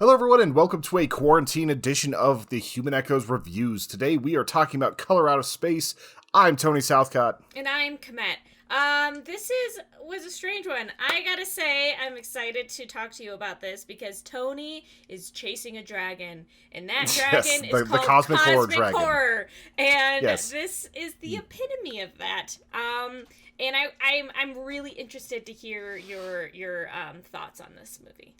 Hello everyone and welcome to a quarantine edition of the Human Echoes Reviews. Today we are talking about Color Out of Space. I'm Tony Southcott. And I'm Komette. Was a strange one. I gotta say, I'm excited to talk to you about this because Tony is chasing a dragon, and that dragon is called Cosmic Horror. And yes. This is the epitome of that. And I'm really interested to hear your thoughts on this movie.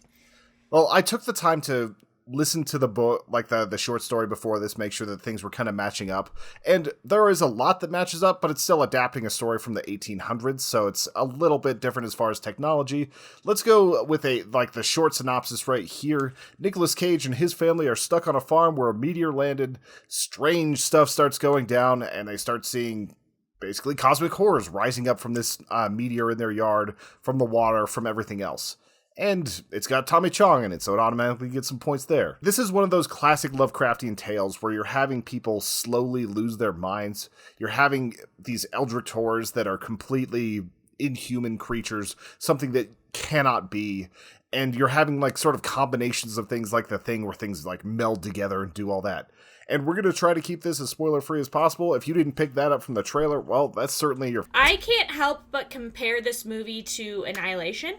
Well, I took the time to listen to the book, like the short story before this, make sure that things were kind of matching up. And there is a lot that matches up, but it's still adapting a story from the 1800s, so it's a little bit different as far as technology. Let's go with the short synopsis right here. Nicolas Cage and his family are stuck on a farm where a meteor landed. Strange stuff starts going down, and they start seeing basically cosmic horrors rising up from this meteor in their yard, from the water, from everything else. And it's got Tommy Chong in it, so it automatically gets some points there. This is one of those classic Lovecraftian tales where you're having people slowly lose their minds. You're having these eldritch horrors that are completely inhuman creatures, something that cannot be. And you're having sort of combinations of things like The Thing where things meld together and do all that. And we're going to try to keep this as spoiler-free as possible. If you didn't pick that up from the trailer, well, that's certainly your... I can't help but compare this movie to Annihilation.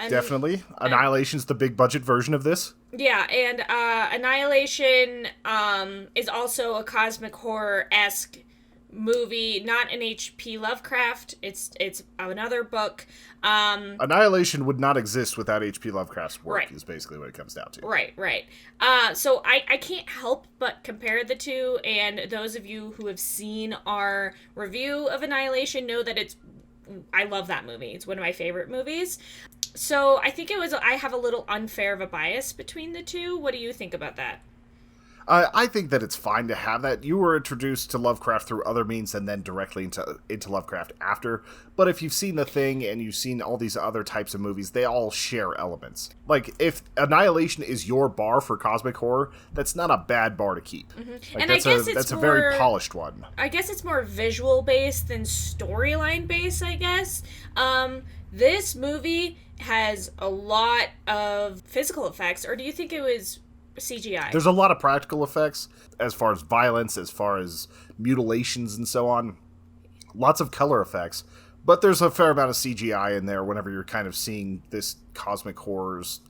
Definitely. Annihilation's the big budget version of this. Yeah, and Annihilation is also a cosmic horror-esque movie, not an H.P. Lovecraft. It's another book. Annihilation would not exist without H.P. Lovecraft's work, right. Is basically what it comes down to. Right. So I can't help but compare the two, and those of you who have seen our review of Annihilation know that I love that movie. It's one of my favorite movies. So I think I have a little unfair of a bias between the two. What do you think about that? I think that it's fine to have that. You were introduced to Lovecraft through other means and then directly into Lovecraft after. But if you've seen The Thing and you've seen all these other types of movies, they all share elements. If Annihilation is your bar for cosmic horror, that's not a bad bar to keep. Mm-hmm. And I guess that's a very polished one. I guess it's more visual based than storyline based, I guess. This movie has a lot of physical effects, or do you think it was CGI? There's a lot of practical effects as far as violence, as far as mutilations and so on. Lots of color effects. But there's a fair amount of CGI in there whenever you're kind of seeing this cosmic horror's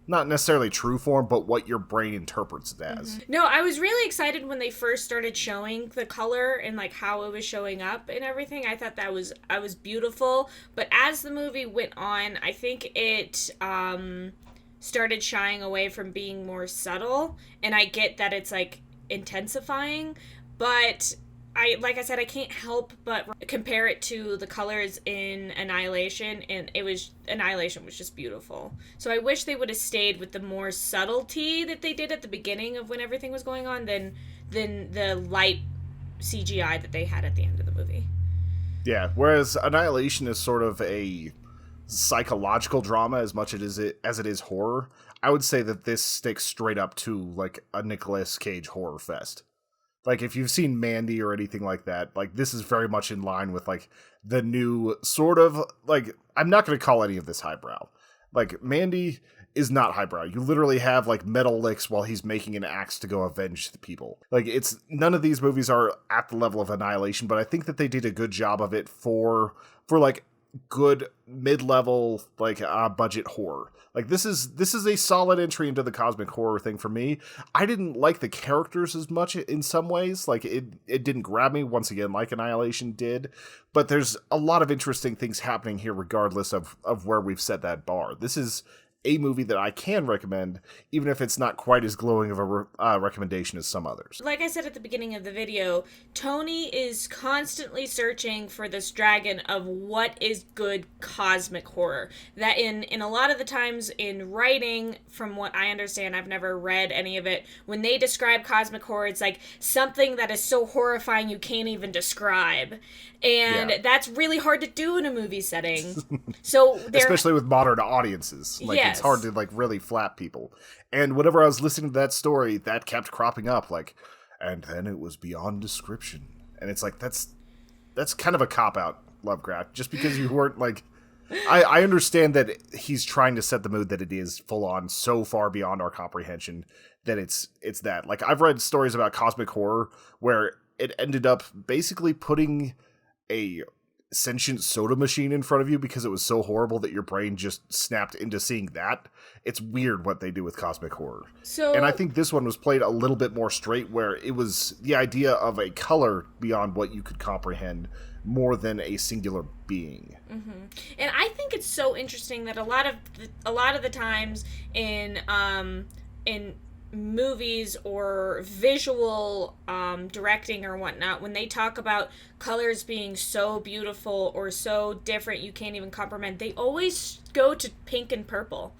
not necessarily true form, but what your brain interprets it as. Mm-hmm. No, I was really excited when they first started showing the color and how it was showing up and everything. I thought that was beautiful. But as the movie went on, I think it started shying away from being more subtle. And I get that it's intensifying, but like I said, I can't help but compare it to the colors in Annihilation, and Annihilation was just beautiful. So I wish they would have stayed with the more subtlety that they did at the beginning of when everything was going on than the light CGI that they had at the end of the movie. Yeah, whereas Annihilation is sort of a psychological drama as much as it is horror. I would say that this sticks straight up to a Nicolas Cage horror fest. If you've seen Mandy or anything like that, this is very much in line with, the new sort of, I'm not going to call any of this highbrow. Mandy is not highbrow. You literally have, metal licks while he's making an axe to go avenge the people. None of these movies are at the level of Annihilation, but I think that they did a good job of it for good mid-level budget horror. This is a solid entry into the cosmic horror thing for me. I didn't like the characters as much in some ways. It didn't grab me once again like Annihilation did, but there's a lot of interesting things happening here regardless of where we've set that bar. This is a movie that I can recommend, even if it's not quite as glowing of a recommendation as some others. Like I said at the beginning of the video, Tony is constantly searching for this dragon of what is good cosmic horror. That in a lot of the times in writing, from what I understand, I've never read any of it, when they describe cosmic horror, it's something that is so horrifying you can't even describe. And that's really hard to do in a movie setting. So especially with modern audiences. It's hard to really flap people. And whenever I was listening to that story, that kept cropping up and then it was beyond description. And it's that's kind of a cop-out, Lovecraft. Just because you weren't I understand that he's trying to set the mood that it is full on so far beyond our comprehension that it's that. Like, I've read stories about cosmic horror where it ended up basically putting a sentient soda machine in front of you because it was so horrible that your brain just snapped into seeing that. It's weird what they do with cosmic horror. And I think this one was played a little bit more straight, where it was the idea of a color beyond what you could comprehend more than a singular being. Mm-hmm. And I think it's so interesting that a lot of the times in movies or visual directing or whatnot, when they talk about colors being so beautiful or so different you can't even comprehend, they always go to pink and purple.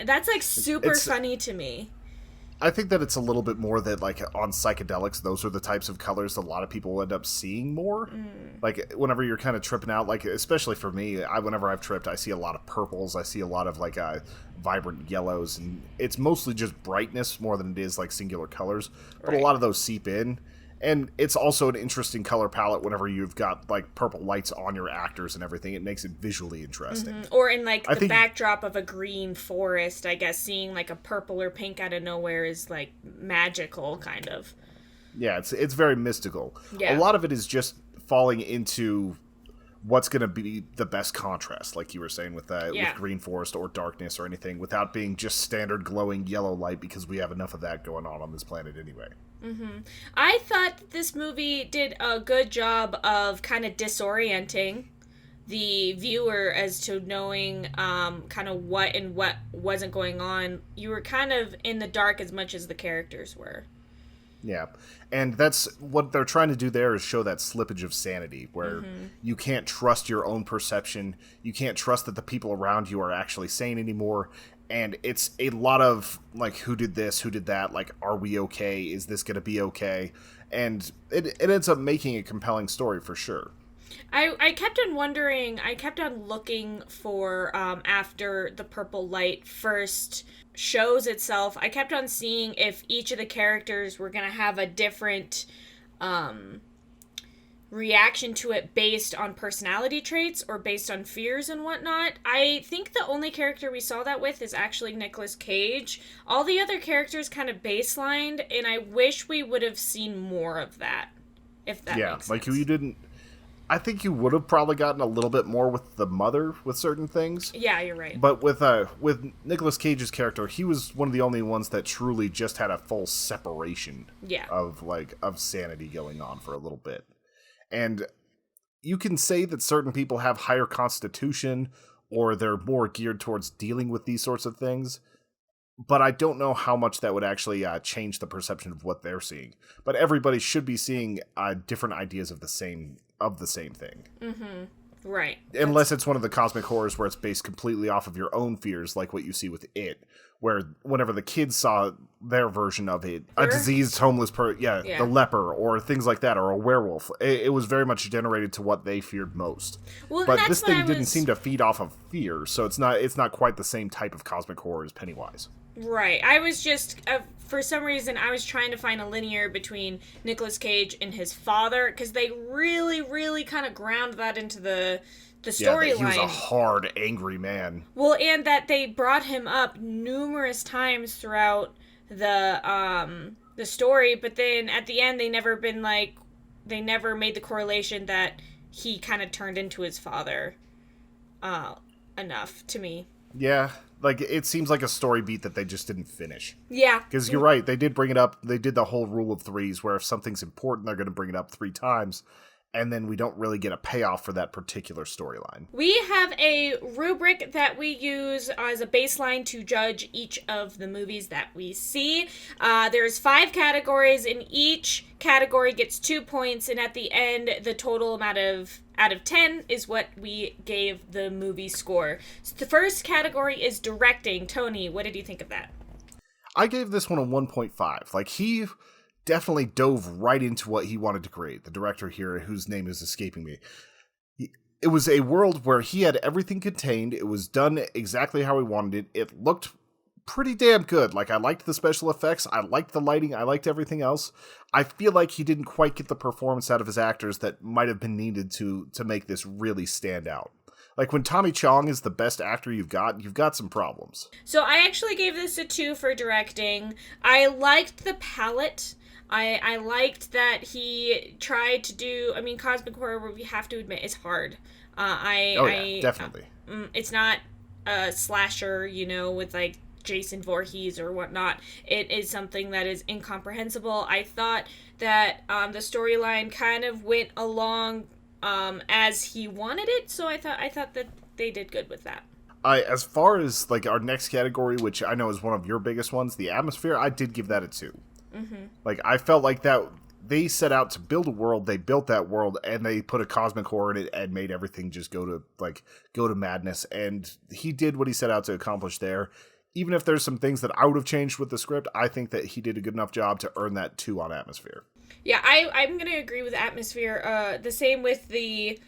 That's like super funny to me. I think that it's a little bit more that, like, on psychedelics, those are the types of colors that a lot of people end up seeing more. Like, whenever you're kind of tripping out, like, especially for me, whenever I've tripped, I see a lot of purples, I see a lot of, like, vibrant yellows, and it's mostly just brightness more than it is, like, singular colors. But a lot of those seep in. And it's also an interesting color palette whenever you've got, like, purple lights on your actors and everything. It makes it visually interesting. Mm-hmm. Or in, like, the backdrop of a green forest, I guess, seeing, like, a purple or pink out of nowhere is, like, magical, kind of. Yeah, it's very mystical. Yeah. A lot of it is just falling into what's going to be the best contrast, like you were saying, with green forest or darkness or anything, without being just standard glowing yellow light, because we have enough of that going on this planet anyway. Mm-hmm. I thought that this movie did a good job of kind of disorienting the viewer as to knowing kind of what and what wasn't going on. You were kind of in the dark as much as the characters were. Yeah, and that's what they're trying to do there, is show that slippage of sanity, where you can't trust your own perception, you can't trust that the people around you are actually sane anymore, and it's a lot of, like, who did this, who did that, like, are we okay, is this going to be okay, and it ends up making a compelling story for sure. I kept on wondering, I kept on looking for, after the purple light first shows itself, I kept on seeing if each of the characters were going to have a different reaction to it based on personality traits or based on fears and whatnot. I think the only character we saw that with is actually Nicolas Cage. All the other characters kind of baselined, and I wish we would have seen more of that, if that makes sense. Like, you didn't... I think you would have probably gotten a little bit more with the mother with certain things. Yeah, you're right. But with Nicolas Cage's character, he was one of the only ones that truly just had a full separation of sanity going on for a little bit. And you can say that certain people have higher constitution, or they're more geared towards dealing with these sorts of things, but I don't know how much that would actually change the perception of what they're seeing. But everybody should be seeing different ideas of the same thing. Mm-hmm. Right. Unless it's one of the cosmic horrors where it's based completely off of your own fears, like what you see with It, where whenever the kids saw their version of it, a diseased homeless the leper, or things like that, or a werewolf, it was very much generated to what they feared most. Well, but this thing didn't seem to feed off of fear, so it's not quite the same type of cosmic horror as Pennywise. Right. I was just, for some reason, I was trying to find a linear between Nicolas Cage and his father, because they really, really kind of ground that into the storyline. He was a hard, angry man. Well, and that they brought him up numerous times throughout the story, but then at the end they never made the correlation that he kind of turned into his father enough to me. Yeah, like, it seems like a story beat that they just didn't finish. Yeah. Because you're right, they did bring it up, they did the whole rule of threes, where if something's important, they're going to bring it up 3 times, and then we don't really get a payoff for that particular storyline. We have a rubric that we use as a baseline to judge each of the movies that we see. There's 5 categories, and each category gets 2 points, and at the end, the total amount out of 10 is what we gave the movie score. So the first category is directing. Tony, what did you think of that? I gave this one a 1.5. Like, he definitely dove right into what he wanted to create. The director here, whose name is escaping me. It was a world where he had everything contained. It was done exactly how he wanted it. It looked pretty damn good. Like, I liked the special effects, I liked the lighting, I liked everything else. I feel like he didn't quite get the performance out of his actors that might have been needed to make this really stand out. Like, when Tommy Chong is the best actor you've got some problems. So I actually gave this a 2 for directing. I liked the palette. I liked that he tried to do. I mean, cosmic horror, we have to admit, is hard. Definitely. It's not a slasher, with like Jason Voorhees or whatnot. It is something that is incomprehensible. I thought that the storyline kind of went along as he wanted it, so I thought that they did good with that. As far as like our next category, which I know is one of your biggest ones, the atmosphere, I did give that a 2. Mm-hmm. Like, I felt like that they set out to build a world, they built that world, and they put a cosmic horror in it and made everything just go to madness. And he did what he set out to accomplish there. Even if there's some things that I would have changed with the script, I think that he did a good enough job to earn that 2 on atmosphere. Yeah, I'm going to agree with atmosphere. The same with the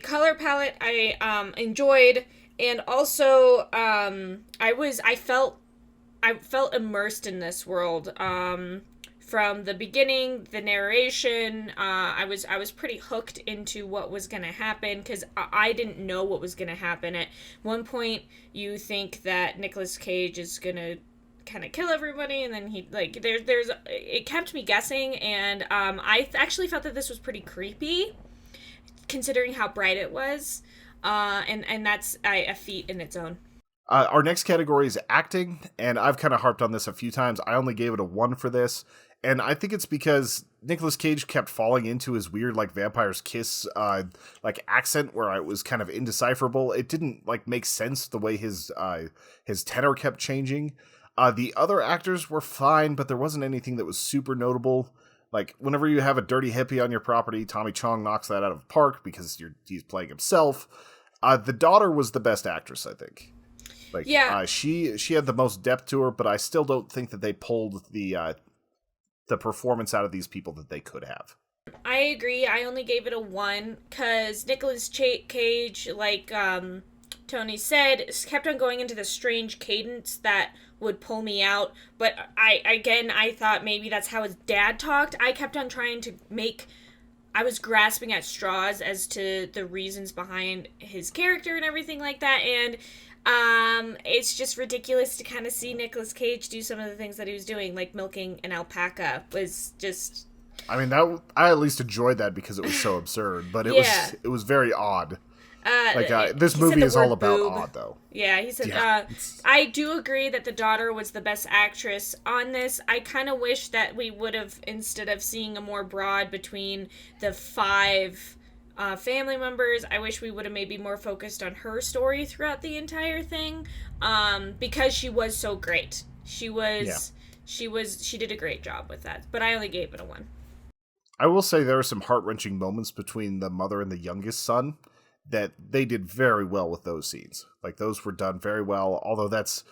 color palette I enjoyed, and also I felt immersed in this world. From the beginning, the narration, I was pretty hooked into what was going to happen, because I didn't know what was going to happen. At one point, you think that Nicolas Cage is going to kind of kill everybody, and then it kept me guessing, and I actually felt that this was pretty creepy, considering how bright it was, and that's a feat in its own. Our next category is acting, and I've kind of harped on this a few times. I only gave it a 1 for this. And I think it's because Nicolas Cage kept falling into his weird, like, vampire's kiss, accent where it was kind of indecipherable. It didn't, make sense the way his tenor kept changing. The other actors were fine, but there wasn't anything that was super notable. Like, whenever you have a dirty hippie on your property, Tommy Chong knocks that out of the park because he's playing himself. The daughter was the best actress, I think. She had the most depth to her, but I still don't think that they pulled the performance out of these people that they could have. I agree. I only gave it a 1 because Nicolas Cage, like Tony said, kept on going into this strange cadence that would pull me out. But I thought maybe that's how his dad talked. I kept on trying to I was grasping at straws as to the reasons behind his character and everything like that. And it's just ridiculous to kind of see Nicolas Cage do some of the things that he was doing, like milking an alpaca was just... I mean, I at least enjoyed that because it was so absurd, but it was very odd. This movie is all about boob. odd, though. Yeah, he said, I do agree that the daughter was the best actress on this. I kind of wish that we would have, instead of seeing a more broad between the 5... family members, I wish we would have maybe more focused on her story throughout the entire thing, because she was so great. She did a great job with that, but I only gave it a 1. I will say there are some heart-wrenching moments between the mother and the youngest son that they did very well with those scenes. Like, those were done very well, although it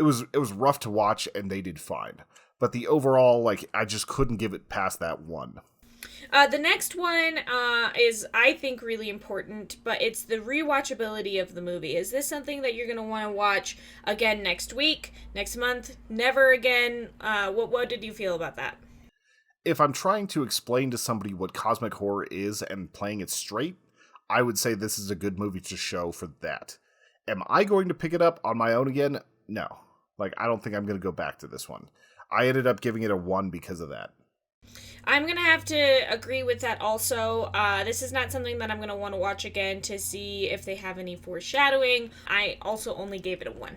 was rough to watch and they did fine. But the overall, I just couldn't give it past that 1. The next one is, I think, really important, but it's the rewatchability of the movie. Is this something that you're going to want to watch again next week, next month, never again? What did you feel about that? If I'm trying to explain to somebody what cosmic horror is and playing it straight, I would say this is a good movie to show for that. Am I going to pick it up on my own again? No. I don't think I'm going to go back to this one. I ended up giving it a 1 because of that. I'm going to have to agree with that also. This is not something that I'm going to want to watch again to see if they have any foreshadowing. I also only gave it a 1.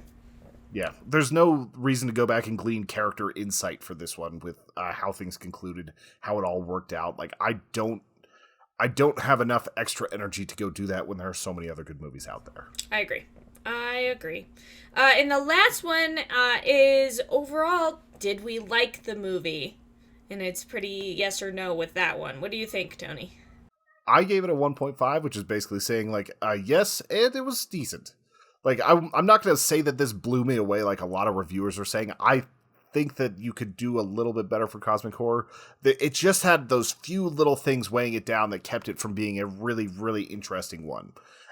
Yeah, there's no reason to go back and glean character insight for this one with how things concluded, how it all worked out. I don't have enough extra energy to go do that when there are so many other good movies out there. I agree. And the last one is, overall, did we like the movie? And it's pretty yes or no with that one. What do you think, Tony? I gave it a 1.5, which is basically saying, yes, and it was decent. I'm not going to say that this blew me away like a lot of reviewers are saying. I think that you could do a little bit better for cosmic horror. It just had those few little things weighing it down that kept it from being a really, really interesting one.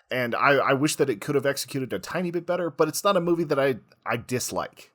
And I wish that it could have executed a tiny bit better, but it's not a movie that I dislike.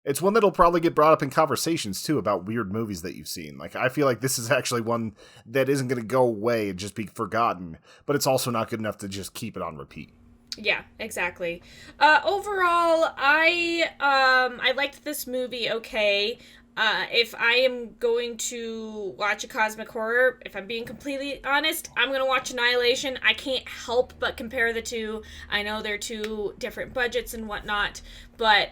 It's one that'll probably get brought up in conversations, too, about weird movies that you've seen. Like, I feel like this is actually one that isn't going to go away and just be forgotten, but it's also not good enough to just keep it on repeat. Yeah, exactly. Overall, I liked this movie okay. If I am going to watch a cosmic horror, if I'm being completely honest, I'm going to watch Annihilation. I can't help but compare the two. I know they're two different budgets and whatnot, but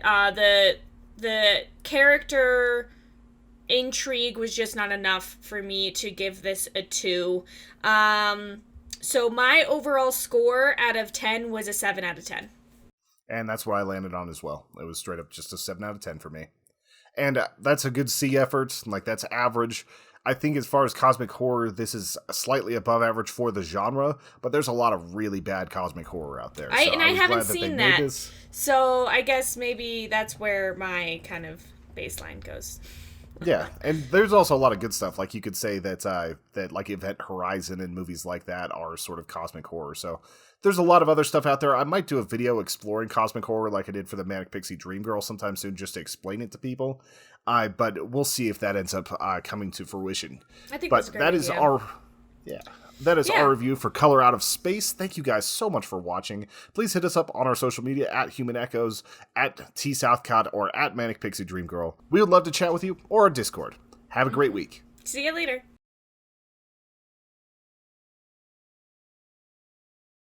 the character intrigue was just not enough for me to give this a 2. So my overall score out of 10 was a 7 out of 10. And that's what I landed on as well. It was straight up just a 7 out of 10 for me. And that's a good C effort. Like, that's average. I think as far as cosmic horror, this is slightly above average for the genre, but there's a lot of really bad cosmic horror out there. I haven't seen that. So I guess maybe that's where my kind of baseline goes. Yeah, and there's also a lot of good stuff. Like, you could say that like Event Horizon and movies like that are sort of cosmic horror. So there's a lot of other stuff out there. I might do a video exploring cosmic horror like I did for the Manic Pixie Dream Girl sometime soon, just to explain it to people. But we'll see if that ends up coming to fruition. I think but that is our our review for Color Out of Space. Thank you guys so much for watching. Please hit us up on our social media at Human Echoes, at TSouthCod, or at Manic Pixie Dream Girl. We would love to chat with you, or our Discord. Have a great week. See you later.